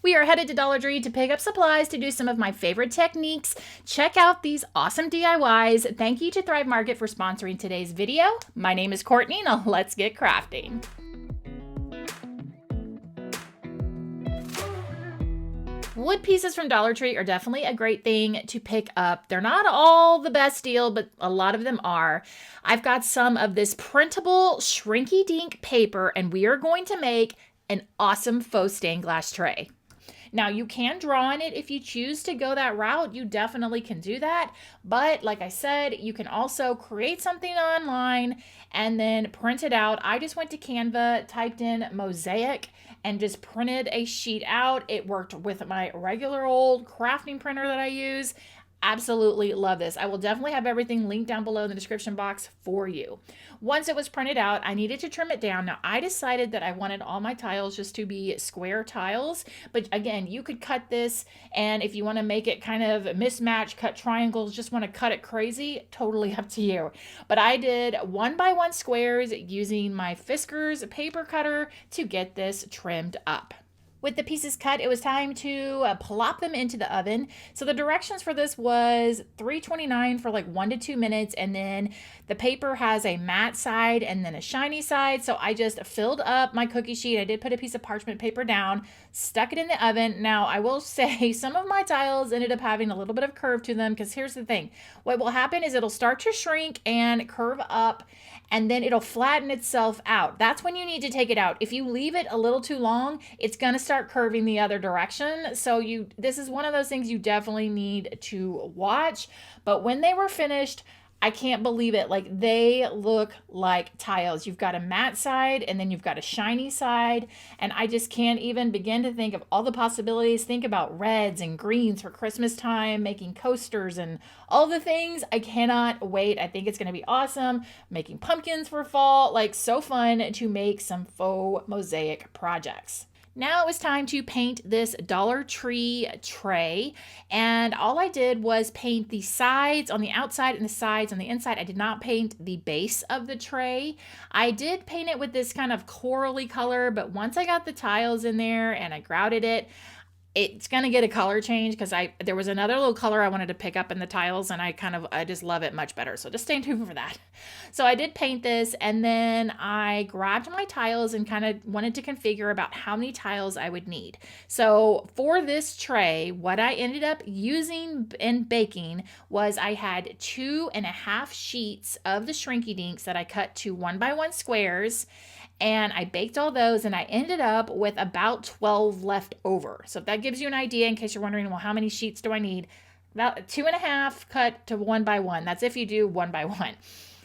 We are headed to Dollar Tree to pick up supplies to do some of my favorite techniques. Check out these awesome DIYs. Thank you to Thrive Market for sponsoring today's video. My name is Courtney. Now let's get crafting. Wood pieces from Dollar Tree are definitely a great thing to pick up. They're not all the best deal, but a lot of them are. I've got some of this printable shrinky dink paper, and we are going to make an awesome faux stained glass tray. Now, you can draw on it if you choose to go that route. You definitely can do that. But like I said, you can also create something online and then print it out. I just went to Canva, typed in mosaic, and just printed a sheet out. It worked with my regular old crafting printer that I use. Absolutely love this. I will definitely have everything linked down below in the description box for you. Once it was printed out, I needed to trim it down. Now, I decided that I wanted all my tiles just to be square tiles, but again, you could cut this, and if you want to make it kind of mismatch, cut triangles, just want to cut it crazy, totally up to you. But I did 1x1 squares using my Fiskars paper cutter to get this trimmed up. With the pieces cut, it was time to plop them into the oven. So the directions for this was 329 for like 1 to 2 minutes, and then the paper has a matte side and then a shiny side. So I just filled up my cookie sheet. I did put a piece of parchment paper down, stuck it in the oven. Now I will say some of my tiles ended up having a little bit of curve to them, because here's the thing. What will happen is it'll start to shrink and curve up, and then it'll flatten itself out. That's when you need to take it out. If you leave it a little too long, it's gonna start curving the other direction. So this is one of those things you definitely need to watch. But when they were finished, I can't believe it. Like, they look like tiles. You've got a matte side and then you've got a shiny side. And I just can't even begin to think of all the possibilities. Think about reds and greens for Christmas time, making coasters and all the things. I cannot wait. I think it's going to be awesome. Making pumpkins for fall. Like, so fun to make some faux mosaic projects. Now it was time to paint this Dollar Tree tray, and all I did was paint the sides on the outside and the sides on the inside. I did not paint the base of the tray. I did paint it with this kind of corally color, but once I got the tiles in there and I grouted it, it's going to get a color change, because there was another little color I wanted to pick up in the tiles, and I just love it much better. So just stay tuned for that. So I did paint this, and then I grabbed my tiles and kind of wanted to configure about how many tiles I would need. So for this tray, what I ended up using and baking was I had 2.5 sheets of the shrinky dinks that I cut to 1x1 squares. And I baked all those, and I ended up with about 12 left over. So if that gives you an idea, in case you're wondering, well, how many sheets do I need? About 2.5 cut to 1x1. That's if you do 1x1.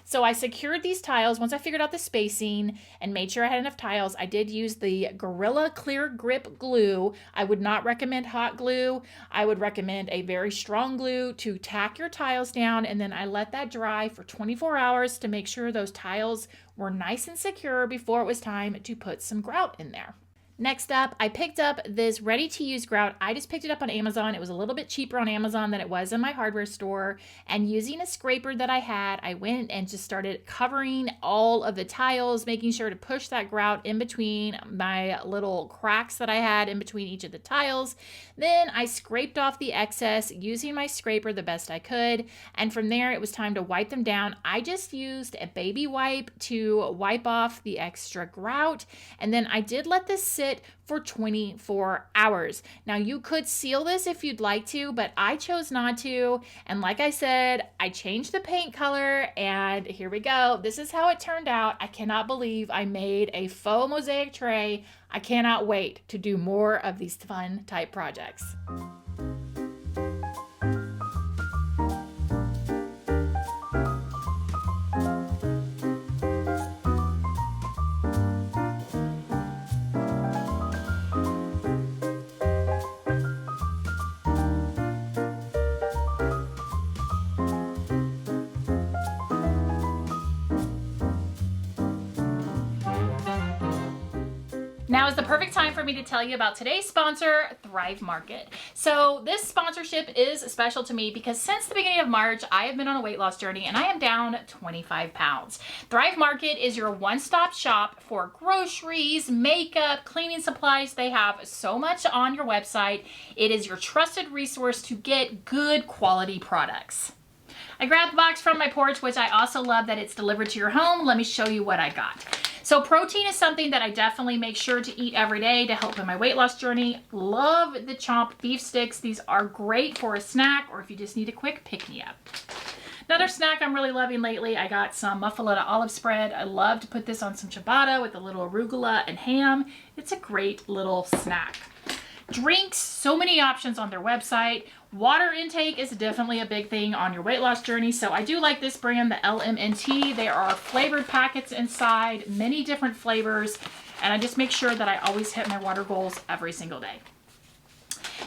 So I secured these tiles. Once I figured out the spacing and made sure I had enough tiles, I did use the Gorilla Clear Grip glue. I would not recommend hot glue. I would recommend a very strong glue to tack your tiles down, and then I let that dry for 24 hours to make sure those tiles were nice and secure before it was time to put some grout in there. Next up, I picked up this ready-to-use grout. I just picked it up on Amazon. It was a little bit cheaper on Amazon than it was in my hardware store. And using a scraper that I had, I went and just started covering all of the tiles, making sure to push that grout in between my little cracks that I had in between each of the tiles. Then I scraped off the excess using my scraper the best I could. And from there, it was time to wipe them down. I just used a baby wipe to wipe off the extra grout. And then I did let this sit for 24 hours. Now, you could seal this if you'd like to, but I chose not to. And like I said, I changed the paint color, and here we go. This is how it turned out. I cannot believe I made a faux mosaic tray. I cannot wait to do more of these fun type projects. Now is the perfect time for me to tell you about today's sponsor, Thrive Market. So this sponsorship is special to me because since the beginning of March, I have been on a weight loss journey and I am down 25 pounds. Thrive Market is your one-stop shop for groceries, makeup, cleaning supplies. They have so much on your website. It is your trusted resource to get good quality products. I grabbed the box from my porch, which I also love that it's delivered to your home. Let me show you what I got. So protein is something that I definitely make sure to eat every day to help in my weight loss journey. Love the chopped beef sticks. These are great for a snack or if you just need a quick pick-me-up. Another snack I'm really loving lately, I got some muffaletta olive spread. I love to put this on some ciabatta with a little arugula and ham. It's a great little snack. Drinks, so many options on their website. Water intake is definitely a big thing on your weight loss journey. So I do like this brand, the LMNT. There are flavored packets inside, many different flavors, and I just make sure that I always hit my water goals every single day.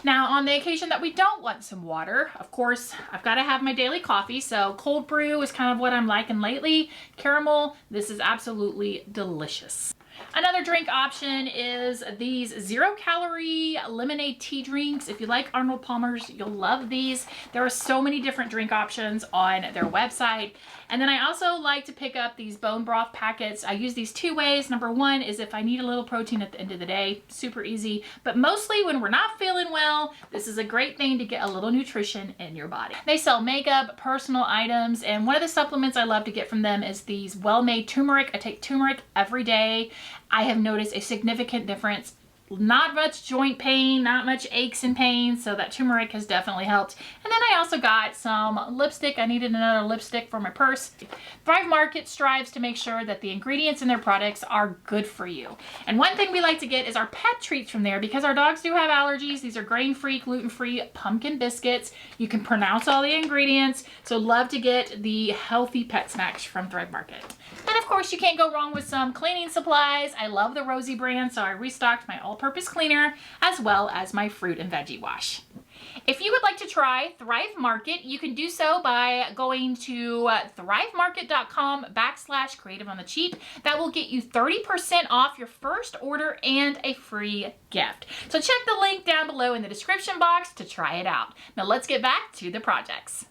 Now, on the occasion that we don't want some water, of course, I've got to have my daily coffee. So cold brew is kind of what I'm liking lately. Caramel, this is absolutely delicious. Another drink option is these 0-calorie lemonade tea drinks. If you like Arnold Palmer's, you'll love these. There are so many different drink options on their website. And then I also like to pick up these bone broth packets. I use these two ways. Number one is if I need a little protein at the end of the day, super easy. But mostly when we're not feeling well, this is a great thing to get a little nutrition in your body. They sell makeup, personal items, and one of the supplements I love to get from them is these well-made turmeric. I take turmeric every day. I have noticed a significant difference. Not much joint pain, not much aches and pains, so that turmeric has definitely helped. And then I also got some lipstick. I needed another lipstick for my purse. Thrive Market strives to make sure that the ingredients in their products are good for you. And one thing we like to get is our pet treats from there because our dogs do have allergies. These are grain-free, gluten-free pumpkin biscuits. You can pronounce all the ingredients, so love to get the healthy pet snacks from Thrive Market. And of course, you can't go wrong with some cleaning supplies. I love the Rosie brand, so I restocked my all-purpose cleaner as well as my fruit and veggie wash. If you would like to try Thrive Market, you can do so by going to thrivemarket.com/creativeonthecheap. That will get you 30% off your first order and a free gift. So check the link down below in the description box to try it out. Now let's get back to the projects.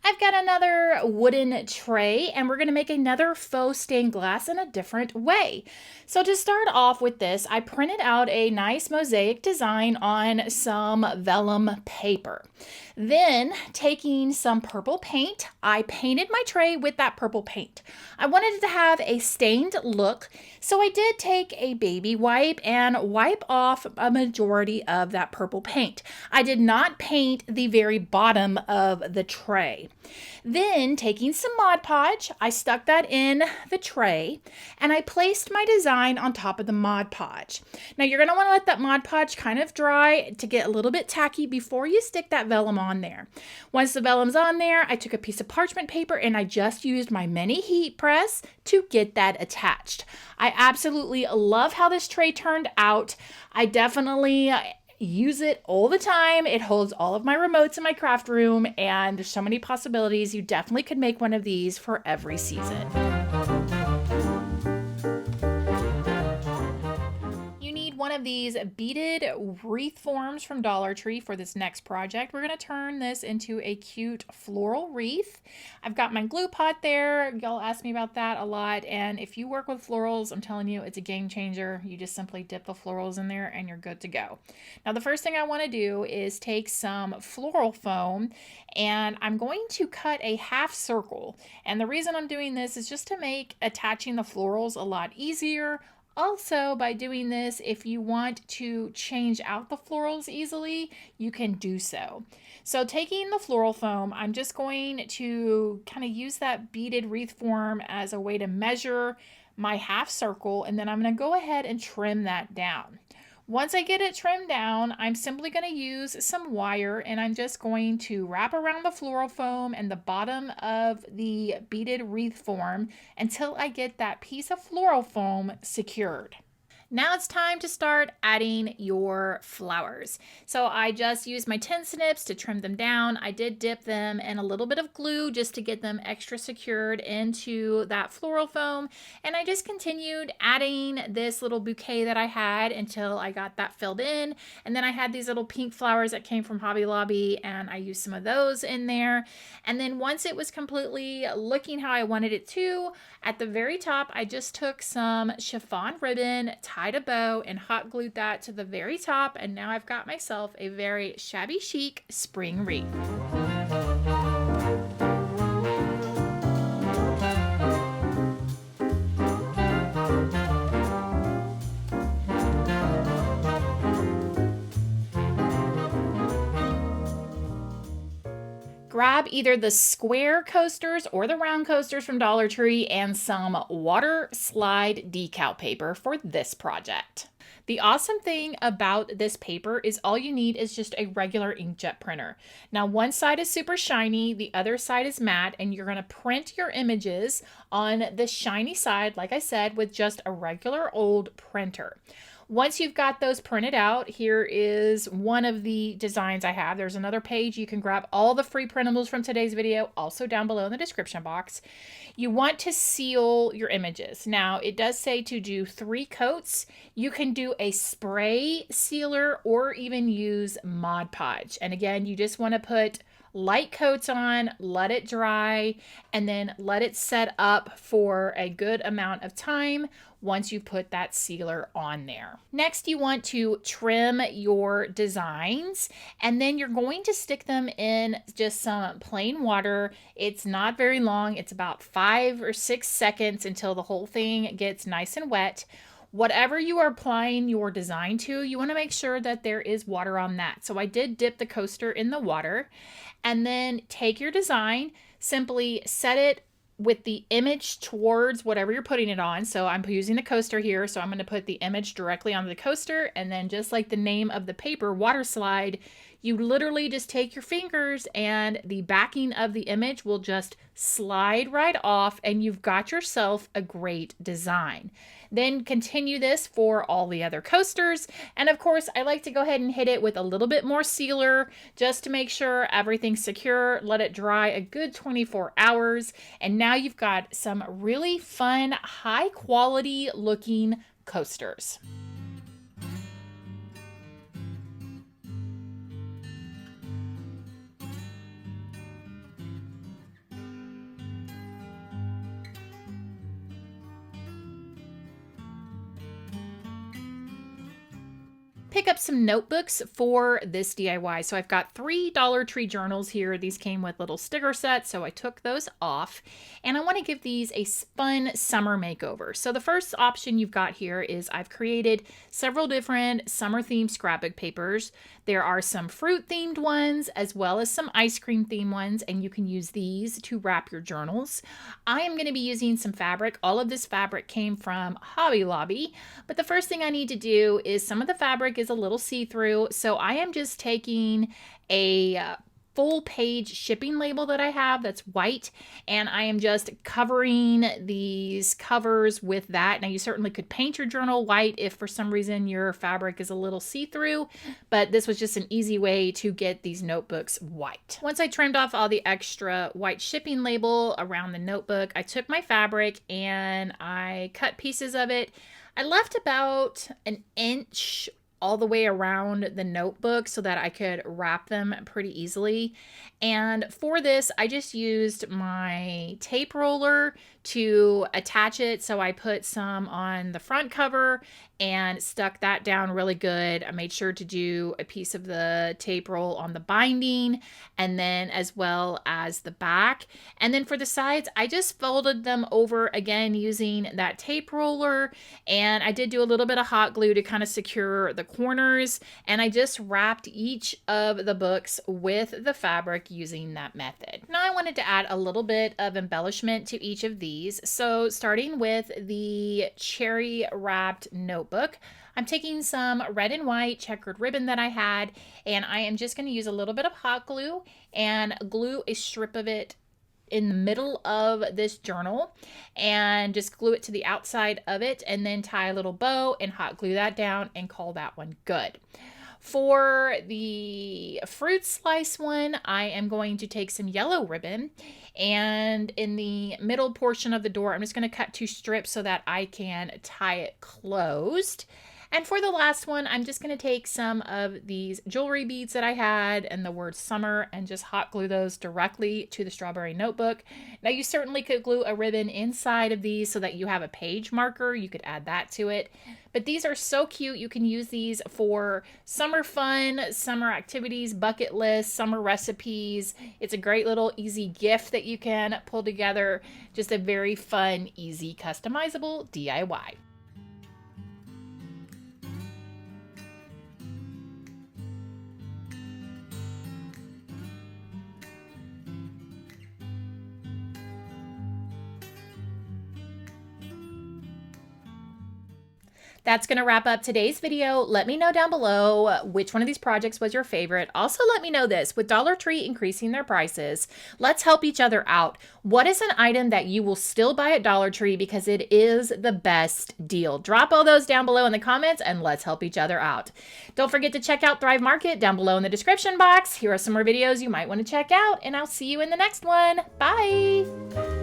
I've got another wooden tray and we're going to make another faux stained glass in a different way. So to start off with this, I printed out a nice mosaic design on some vellum paper. Then taking some purple paint, I painted my tray with that purple paint. I wanted it to have a stained look, so I did take a baby wipe and wipe off a majority of that purple paint. I did not paint the very bottom of the tray. Then taking some Mod Podge, I stuck that in the tray and I placed my design on top of the Mod Podge. Now you're going to want to let that Mod Podge kind of dry to get a little bit tacky before you stick that vellum on there. Once the vellum's on there, I took a piece of parchment paper and I just used my mini heat press to get that attached. I absolutely love how this tray turned out. I definitely use it all the time. It holds all of my remotes in my craft room and there's so many possibilities. You definitely could make one of these for every season. One of these beaded wreath forms from Dollar Tree for this next project. We're going to turn this into a cute floral wreath. I've got my glue pot there. Y'all ask me about that a lot. And if you work with florals, I'm telling you, it's a game changer. You just simply dip the florals in there and you're good to go. Now, the first thing I want to do is take some floral foam and I'm going to cut a half circle. And the reason I'm doing this is just to make attaching the florals a lot easier. Also, by doing this, if you want to change out the florals easily, you can do so. So taking the floral foam, I'm just going to kind of use that beaded wreath form as a way to measure my half circle, and then I'm going to go ahead and trim that down. Once I get it trimmed down, I'm simply going to use some wire and I'm just going to wrap around the floral foam and the bottom of the beaded wreath form until I get that piece of floral foam secured. Now it's time to start adding your flowers. So I just used my tin snips to trim them down. I did dip them in a little bit of glue just to get them extra secured into that floral foam. And I just continued adding this little bouquet that I had until I got that filled in. And then I had these little pink flowers that came from Hobby Lobby, and I used some of those in there. And then once it was completely looking how I wanted it to, at the very top, I just took some chiffon ribbon, tied a bow, and hot glued that to the very top. And now I've got myself a very shabby chic spring wreath. Grab either the square coasters or the round coasters from Dollar Tree and some water slide decal paper for this project. The awesome thing about this paper is all you need is just a regular inkjet printer. Now, one side is super shiny, the other side is matte, and you're going to print your images on the shiny side, like I said, with just a regular old printer. Once you've got those printed out, here is one of the designs I have. There's another page. You can grab all the free printables from today's video, also down below in the description box. You want to seal your images. Now, it does say to do 3 coats. You can do a spray sealer or even use Mod Podge. And again, you just want to put light coats on, let it dry, and then let it set up for a good amount of time once you put that sealer on there. Next, you want to trim your designs, and then you're going to stick them in just some plain water. It's not very long. It's about 5 or 6 seconds until the whole thing gets nice and wet. Whatever you are applying your design to, you want to make sure that there is water on that. So I did dip the coaster in the water, and then take your design, simply set it with the image towards whatever you're putting it on. So I'm using the coaster here, so I'm going to put the image directly onto the coaster, and then just like the name of the paper, water slide, you literally just take your fingers and the backing of the image will just slide right off, and you've got yourself a great design. Then continue this for all the other coasters. And of course, I like to go ahead and hit it with a little bit more sealer just to make sure everything's secure. Let it dry a good 24 hours. And now you've got some really fun, high quality looking coasters. Pick up some notebooks for this DIY. So I've got 3 Dollar Tree journals here. These came with little sticker sets, so I took those off. And I want to give these a fun summer makeover. So the first option you've got here is I've created several different summer themed scrapbook papers. There are some fruit themed ones as well as some ice cream themed ones, and you can use these to wrap your journals. I am going to be using some fabric. All of this fabric came from Hobby Lobby, but the first thing I need to do is some of the fabric is a little see-through, so I am just taking a full page shipping label that I have that's white, and I am just covering these covers with that. Now, you certainly could paint your journal white if for some reason your fabric is a little see-through, but this was just an easy way to get these notebooks white. Once I trimmed off all the extra white shipping label around the notebook, I took my fabric and I cut pieces of it. I left about an inch all the way around the notebook so that I could wrap them pretty easily. And for this, I just used my tape roller to attach it. So I put some on the front cover and stuck that down really good. I made sure to do a piece of the tape roll on the binding and then as well as the back. And then for the sides, I just folded them over again using that tape roller. And I did do a little bit of hot glue to kind of secure the corners. And I just wrapped each of the books with the fabric using that method. Now I wanted to add a little bit of embellishment to each of these. So starting with the cherry wrapped notebook, I'm taking some red and white checkered ribbon that I had, and I am just going to use a little bit of hot glue and glue a strip of it in the middle of this journal and just glue it to the outside of it, and then tie a little bow and hot glue that down and call that one good. For the fruit slice one, I am going to take some yellow ribbon, and in the middle portion of the door, I'm just going to cut 2 strips so that I can tie it closed. And for the last one, I'm just going to take some of these jewelry beads that I had and the word summer and just hot glue those directly to the strawberry notebook. Now, you certainly could glue a ribbon inside of these so that you have a page marker. You could add that to it. But these are so cute. You can use these for summer fun, summer activities, bucket lists, summer recipes. It's a great little easy gift that you can pull together. Just a very fun, easy, customizable DIY. That's going to wrap up today's video. Let me know down below which one of these projects was your favorite. Also, let me know this. With Dollar Tree increasing their prices, let's help each other out. What is an item that you will still buy at Dollar Tree because it is the best deal? Drop all those down below in the comments and let's help each other out. Don't forget to check out Thrive Market down below in the description box. Here are some more videos you might want to check out, and I'll see you in the next one. Bye!